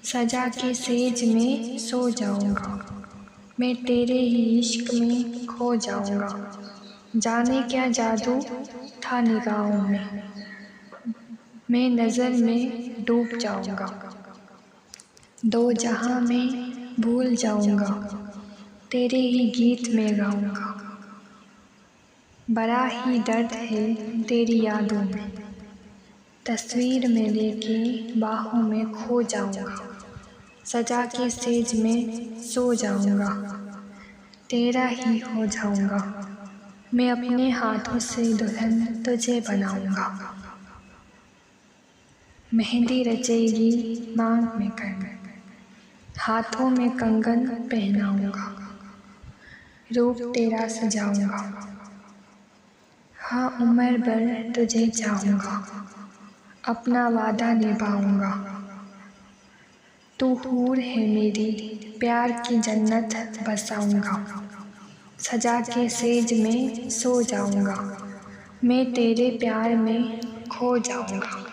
सजा के सेज में सो जाऊंगा, मैं तेरे ही इश्क में खो जाऊंगा। जाने क्या जादू था निगाहों में, मैं नज़र में डूब जाऊंगा। दो जहां में भूल जाऊंगा, तेरे ही गीत में गाऊंगा। बड़ा ही दर्द है तेरी यादों में, तस्वीर में लेके बाहों में खो जाऊंगा। सजा के सेज में सो जाऊंगा, तेरा ही हो जाऊंगा। मैं अपने हाथों से दुल्हन तुझे बनाऊंगा। मेहंदी रचेगी मांग में कंगन, हाथों में कंगन पहनाऊंगा। रूप तेरा सजाऊंगा, हाँ उम्र भर तुझे चाहूंगा। अपना वादा निभाऊंगा, तू हूर है मेरी, प्यार की जन्नत बसाऊंगा। सजा के सेज में सो जाऊंगा, मैं तेरे प्यार में खो जाऊंगा।